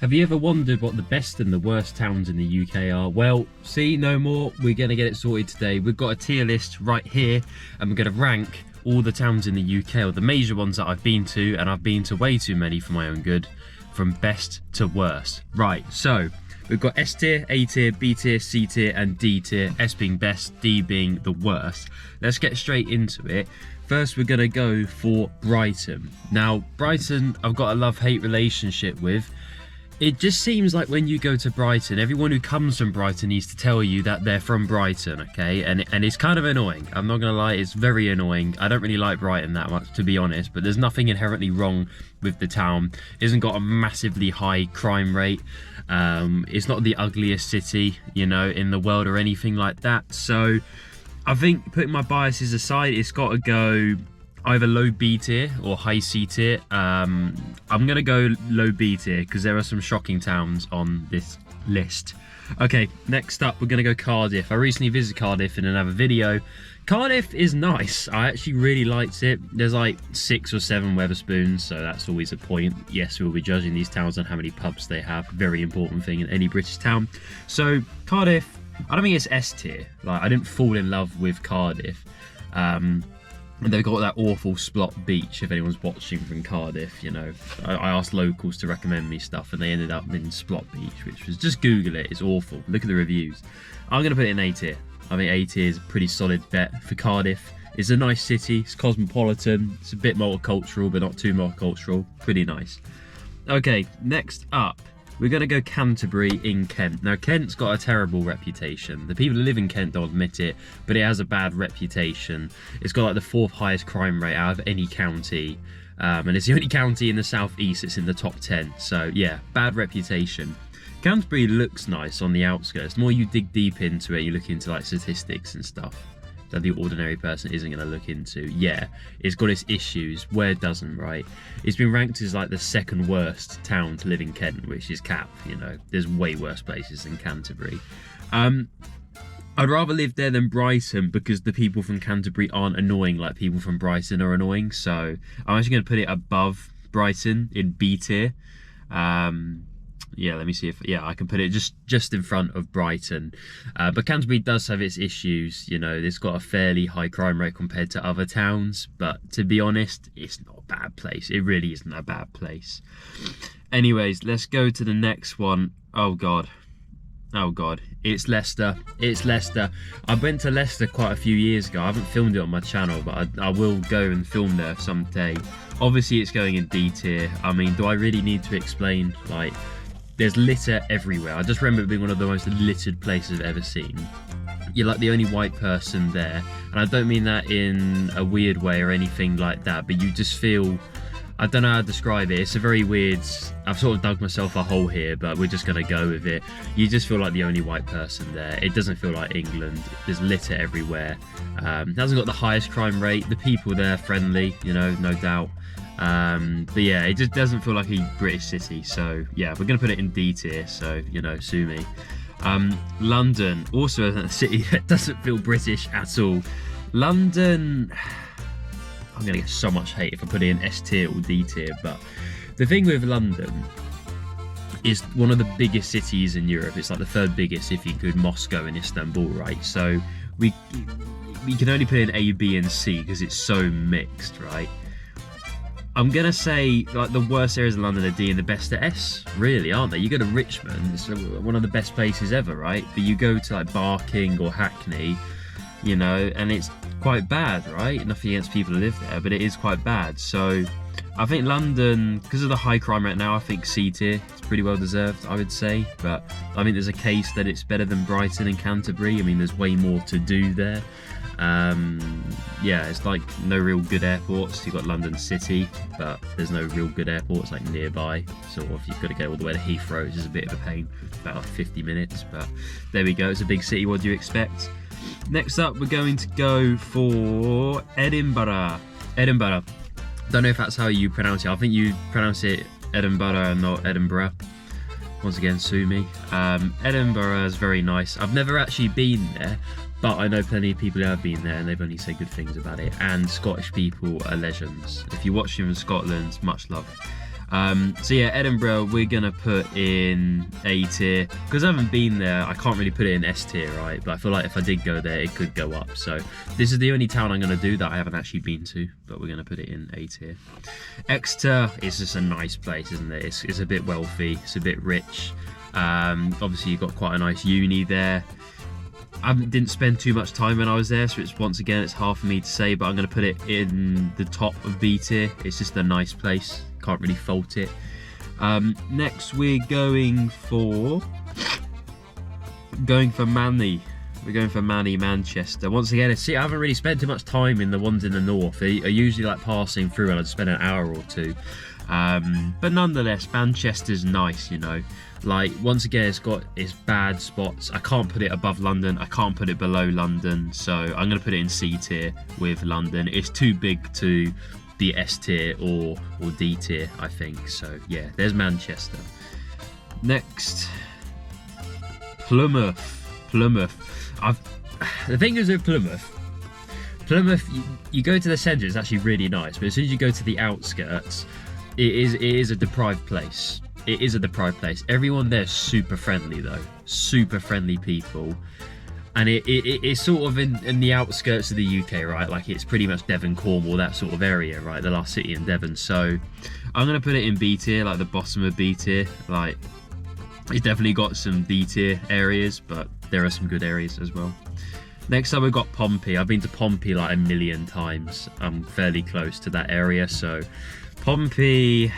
Have you ever wondered what the best and the worst towns in the UK are? Well, see, no more. We're going to get it sorted today. We've got a tier list right here, and we're going to rank all the towns in the UK, or the major ones that I've been to, and I've been to way too many for my own good, from best to worst. Right, so we've got S tier, A tier, B tier, C tier, and D tier. S being best, D being the worst. Let's get straight into it. First, we're going to go for Brighton. Now, Brighton, I've got a love-hate relationship with. It just seems like when you go to Brighton, everyone who comes from Brighton needs to tell you that they're from Brighton, okay? And it's kind of annoying. I'm not going to lie, it's very annoying. I don't really like Brighton that much, to be honest, but there's nothing inherently wrong with the town. It hasn't got a massively high crime rate. It's not the ugliest city, you know, in the world or anything like that. So I think, putting my biases aside, it's got to go either low B tier or high C tier. I'm going to go low B tier because there are some shocking towns on this list. Okay, next up, we're going to go Cardiff. I recently visited Cardiff in another video. Cardiff is nice. I actually really liked it. There's like 6 or 7 Wetherspoons, so that's always a point. Yes, we'll be judging these towns on how many pubs they have. Very important thing in any British town. So Cardiff, I don't think it's S tier. Like, I didn't fall in love with Cardiff. And they've got that awful Splot Beach, if anyone's watching from Cardiff, you know. I asked locals to recommend me stuff and they ended up in Splot Beach, which was, just Google it, it's awful. Look at the reviews. I'm going to put it in A tier. I think A tier is a pretty solid bet for Cardiff. It's a nice city, it's cosmopolitan, it's a bit multicultural, but not too multicultural. Pretty nice. Okay, next up, we're going to go Canterbury in Kent. Now, Kent's got a terrible reputation. The people who live in Kent don't admit it, but it has a bad reputation. It's got like the 4th highest crime rate out of any county. And it's the only county in the southeast that's in the top 10. So, yeah, bad reputation. Canterbury looks nice on the outskirts. The more you dig deep into it, you look into like statistics and stuff that the ordinary person isn't going to look into. Yeah, it's got its issues. Where it doesn't, right? It's been ranked as like the 2nd worst town to live in Kent, which is cap, you know. There's way worse places than Canterbury. I'd rather live there than Brighton because the people from Canterbury aren't annoying like people from Brighton are annoying. So I'm actually going to put it above Brighton in B tier. Yeah, let me see if, yeah, I can put it just in front of Brighton. But Canterbury does have its issues, you know. It's got a fairly high crime rate compared to other towns, but to be honest, it's not a bad place. It really isn't a bad place. Anyways, let's go to the next one. Oh god, it's Leicester. It's Leicester. I went to Leicester quite a few years ago. I haven't filmed it on my channel, but I will go and film there someday. Obviously, it's going in D tier. I mean, do I really need to explain? Like, there's litter everywhere. I just remember it being one of the most littered places I've ever seen. You're like the only white person there. And I don't mean that in a weird way or anything like that, but you just feel, I don't know how to describe it. It's a very weird, I've sort of dug myself a hole here, but we're just going to go with it. You just feel like the only white person there. It doesn't feel like England. There's litter everywhere. It hasn't got the highest crime rate. The people there are friendly, you know, no doubt. But yeah, it just doesn't feel like a British city. So yeah, we're going to put it in D tier. So, you know, sue me. London, also a city that doesn't feel British at all. London, I'm going to get so much hate if I put it in S tier or D tier, but the thing with London is one of the biggest cities in Europe. It's like the 3rd biggest if you include Moscow and Istanbul, right? So we can only put in A, B and C because it's so mixed, right? I'm going to say like the worst areas of London are D and the best are S, really, aren't they? You go to Richmond, it's one of the best places ever, right? But you go to like Barking or Hackney, you know, and it's quite bad, right? Nothing against people who live there, but it is quite bad. So I think London, because of the high crime rate now, I think C tier. It's pretty well deserved, I would say. But I think there's a case that it's better than Brighton and Canterbury. I mean, there's way more to do there. Yeah, it's like no real good airports. You've got London City, but there's no real good airports like nearby. Sort of, you've got to go all the way to Heathrow, which is a bit of a pain, about like 50 minutes. But there we go. It's a big city. What do you expect? Next up, we're going to go for Edinburgh. Edinburgh. Don't know if that's how you pronounce it. I think you pronounce it Edinburgh and not Edinburgh. Once again, sue me. Edinburgh is very nice. I've never actually been there, but I know plenty of people who have been there and they've only said good things about it. And Scottish people are legends. If you're watching from Scotland, much love. So yeah, Edinburgh we're gonna put in A tier because I haven't been there. I can't really put it in S tier, right? But I feel like if I did go there, it could go up. So this is the only town I'm gonna do that I haven't actually been to, but we're gonna put it in A tier. Exeter is just a nice place, isn't it? It's a bit wealthy, it's a bit rich. Obviously you've got quite a nice uni there. I didn't spend too much time when I was there, so it's hard for me to say, but I'm going to put it in the top of B tier. It's just a nice place, can't really fault it. Next we're going for Manly. We're going for Manchester. Once again, I haven't really spent too much time in the ones in the north. I usually like passing through and I'd spend an hour or two. But nonetheless, Manchester's nice, you know. Like, once again, it's got its bad spots. I can't put it above London. I can't put it below London. So I'm going to put it in C tier with London. It's too big to be S tier or D tier, I think. So yeah, there's Manchester. Next, Plymouth. The thing is with Plymouth, you go to the centre, it's actually really nice. But as soon as you go to the outskirts, it is a deprived place. It is a deprived place. Everyone there's super friendly though. Super friendly people. And it's sort of in the outskirts of the UK, right? Like it's pretty much Devon, Cornwall, that sort of area, right? The last city in Devon. So I'm going to put it in B tier, like the bottom of B tier. Like it's definitely got some D tier areas, but there are some good areas as well. Next up we've got Pompey. I've been to Pompey like a million times. I'm fairly close to that area. So Pompey...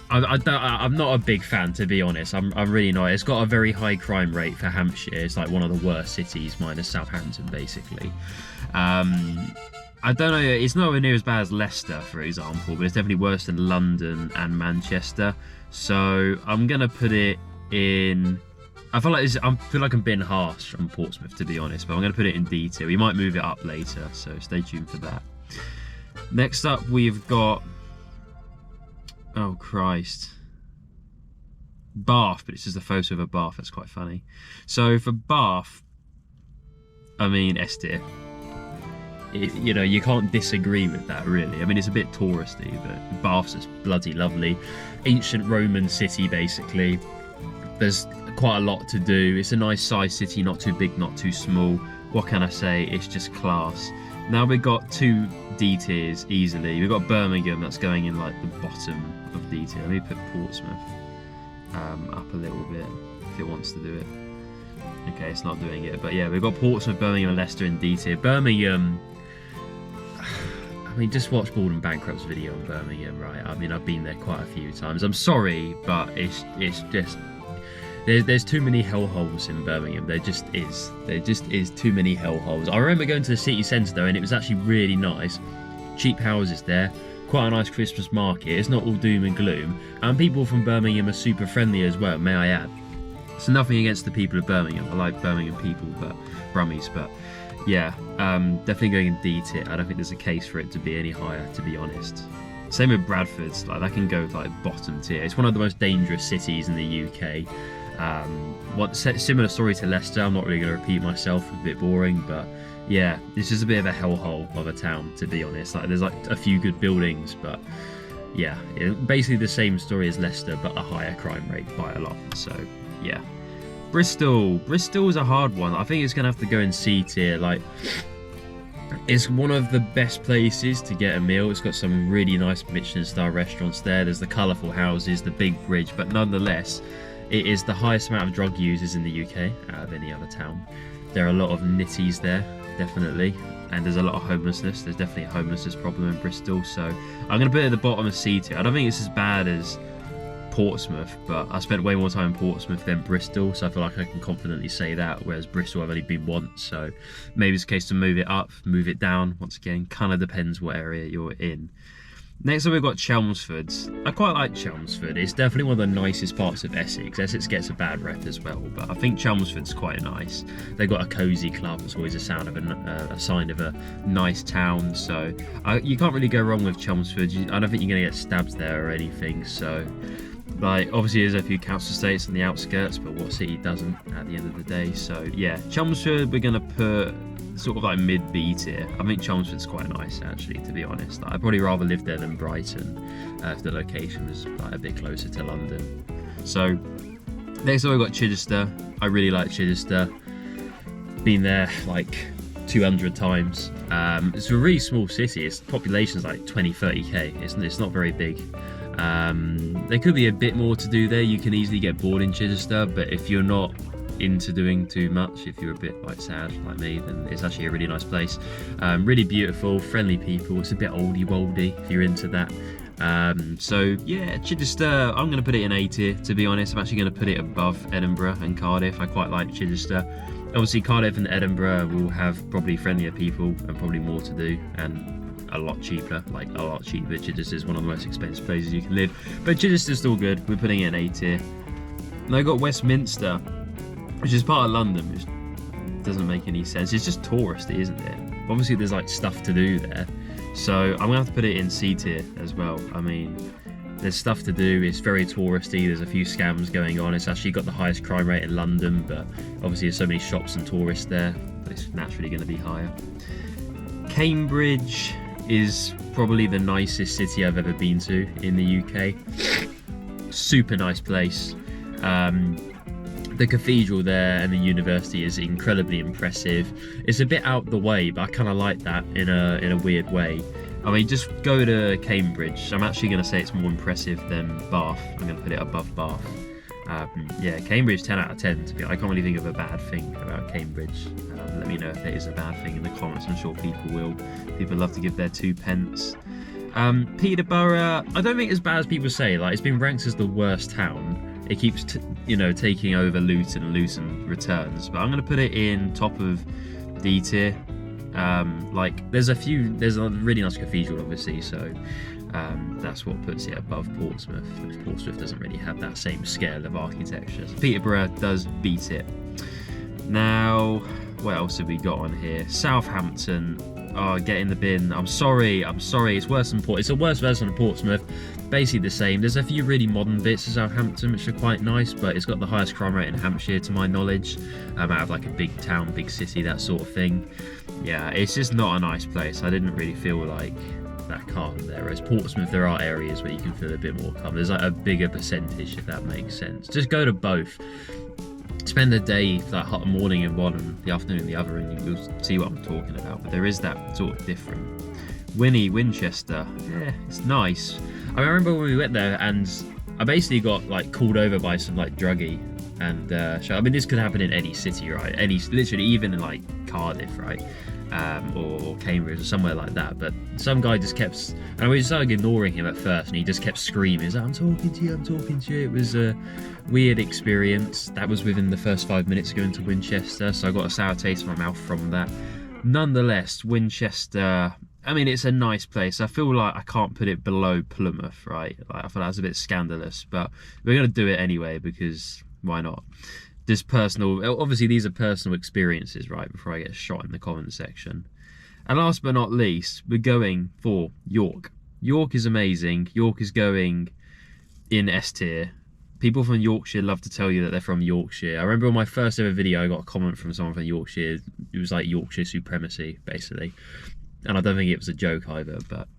I'm not a big fan, to be honest. I'm really not. It's got a very high crime rate for Hampshire. It's like one of the worst cities, minus Southampton, basically. I don't know. It's nowhere near as bad as Leicester, for example, but it's definitely worse than London and Manchester. So I'm gonna put it in. I feel like I'm being harsh on Portsmouth, to be honest, but I'm gonna put it in D tier. We might move it up later, so stay tuned for that. Next up, we've got. Oh Christ. Bath, but it's just a photo of a bath. That's quite funny. So for Bath, I mean S tier. You know, you can't disagree with that, really. I mean, it's a bit touristy, but Bath's just bloody lovely. Ancient Roman city, basically. There's quite a lot to do. It's a nice sized city, not too big, not too small. What can I say? It's just class. Now we've got 2 D tiers easily. We've got Birmingham, that's going in like the bottom of D tier. Let me put Portsmouth up a little bit if it wants to do it. Okay, it's not doing it, but yeah, we've got Portsmouth, Birmingham and Leicester in D tier. Birmingham, I mean, just watch Bald and Bankrupt's video on Birmingham, right? I mean, I've been there quite a few times. I'm sorry, but it's just... There's too many hellholes in Birmingham. There just is too many hellholes. I remember going to the city centre though, and it was actually really nice. Cheap houses there, quite a nice Christmas market. It's not all doom and gloom, and people from Birmingham are super friendly as well, may I add. So nothing against the people of Birmingham. I like Birmingham people, but Brummies. But yeah, definitely going in D tier. I don't think there's a case for it to be any higher, to be honest. Same with Bradford. Like that can go like bottom tier. It's one of the most dangerous cities in the UK. Similar story to Leicester. I'm not really going to repeat myself, a bit boring, but yeah, it's just a bit of a hellhole of a town, to be honest. Like there's like a few good buildings, but yeah, basically the same story as Leicester, but a higher crime rate by a lot. So yeah, Bristol's a hard one. I think it's going to have to go in C tier. Like it's one of the best places to get a meal. It's got some really nice Michelin star restaurants there. There's the colourful houses, the big bridge, but nonetheless it is the highest amount of drug users in the UK out of any other town. There are a lot of nitties there, definitely, and there's a lot of homelessness. There's definitely a homelessness problem in Bristol, so I'm going to put it at the bottom of C tier. I don't think it's as bad as Portsmouth, but I spent way more time in Portsmouth than Bristol, so I feel like I can confidently say that, whereas Bristol I've only been once, so maybe it's a case to move it up, move it down. Once again, kind of depends what area you're in. Next up we've got Chelmsford. I quite like Chelmsford. It's definitely one of the nicest parts of Essex. Essex gets a bad rep as well, but I think Chelmsford's quite nice. They've got a cosy club. It's always a sign of a nice town. So you can't really go wrong with Chelmsford. I don't think you're going to get stabbed there or anything. So Like, obviously there's a few council estates on the outskirts, but what city doesn't at the end of the day? So yeah, Chelmsford we're gonna put sort of like mid B tier. I think Chelmsford's quite nice actually, to be honest. Like, I'd probably rather live there than Brighton if the location was like a bit closer to London. So next up we've got Chichester. I really like Chichester. Been there like 200 times. It's a really small city. Its population's like 20-30k. It's not very big. There could be a bit more to do there. You can easily get bored in Chichester, but if you're not into doing too much, if you're a bit like sad like me, then it's actually a really nice place. Really beautiful, friendly people. It's a bit oldie-woldy if you're into that. So yeah, Chichester, I'm going to put it in A tier, to be honest. I'm actually going to put it above Edinburgh and Cardiff. I quite like Chichester. Obviously Cardiff and Edinburgh will have probably friendlier people and probably more to do and a lot cheaper, like a lot cheaper. Chichester is one of the most expensive places you can live, but Chichester's still good. We're putting it in A tier. Now I've got Westminster, which is part of London, which doesn't make any sense. It's just touristy, isn't it? Obviously there's like stuff to do there, so I'm gonna have to put it in C tier as well. I mean, there's stuff to do, it's very touristy, there's a few scams going on. It's actually got the highest crime rate in London, but obviously there's so many shops and tourists there, it's naturally going to be higher. Cambridge is probably the nicest city I've ever been to in the UK. Super nice place. The cathedral there and the university is incredibly impressive. It's a bit out the way, but I kind of like that in a weird way. I mean, just go to Cambridge. I'm actually going to say it's more impressive than Bath. I'm going to put it above Bath. Yeah, Cambridge 10 out of 10 to be. I can't really think of a bad thing about Cambridge. Let me know if there is a bad thing in the comments. I'm sure people will. People love to give their 2 pence. Peterborough, I don't think it's as bad as people say. Like, it's been ranked as the worst town. It keeps, taking over Luton, and Luton returns. But I'm going to put it in top of D tier. Like, there's a really nice cathedral, obviously, so that's what puts it above Portsmouth. Portsmouth doesn't really have that same scale of architecture. So Peterborough does beat it. Now, what else have we got on here? Southampton. Oh, get in the bin. I'm sorry. It's worse than It's a worse version of Portsmouth. Basically the same. There's a few really modern bits of Southampton which are quite nice, but it's got the highest crime rate in Hampshire, to my knowledge. Out of like a big town, big city, that sort of thing. Yeah, it's just not a nice place. I didn't really feel like that calm there. Whereas Portsmouth, there are areas where you can feel a bit more calm. There's like a bigger percentage, if that makes sense. Just go to both. Spend the day, like hot morning in one and the afternoon in the other, and you'll see what I'm talking about. But there is that sort of different. Winchester, yeah, it's nice. I remember when we went there, and I basically got like called over by some like druggie, and I mean, this could happen in any city, right? Literally, even in like Cardiff, right? Or Cambridge or somewhere like that. But some guy just kept, and we started ignoring him at first, and he just kept screaming, he's like, I'm talking to you. It was a weird experience. That was within the first 5 minutes of going to Winchester, so I got a sour taste in my mouth from that. Nonetheless, Winchester, I mean, it's a nice place. I feel like I can't put it below Plymouth, right? Like, I feel that's a bit scandalous, but we're going to do it anyway, because why not? Just personal, obviously these are personal experiences, right, before I get shot in the comment section. And last but not least, we're going for York. York is amazing. York is going in S tier. People from Yorkshire love to tell you that they're from Yorkshire. I remember on my first ever video, I got a comment from someone from Yorkshire. It was like Yorkshire supremacy, basically. And I don't think it was a joke either, but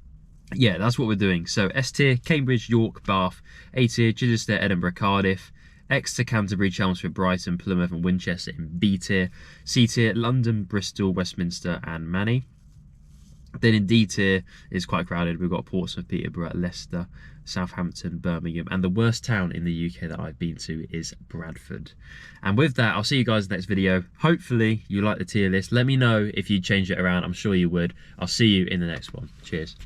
yeah, that's what we're doing. So S tier, Cambridge, York, Bath. A tier, Chichester, Edinburgh, Cardiff. Exeter, Canterbury, Chelmsford, Brighton, Plymouth and Winchester in B tier. C tier, London, Bristol, Westminster and Manny. Then in D tier is quite crowded. We've got Portsmouth, Peterborough, Leicester, Southampton, Birmingham, and the worst town in the UK that I've been to is Bradford. And with that, I'll see you guys in the next video. Hopefully you like the tier list. Let me know if you change it around. I'm sure you would. I'll see you in the next one. Cheers.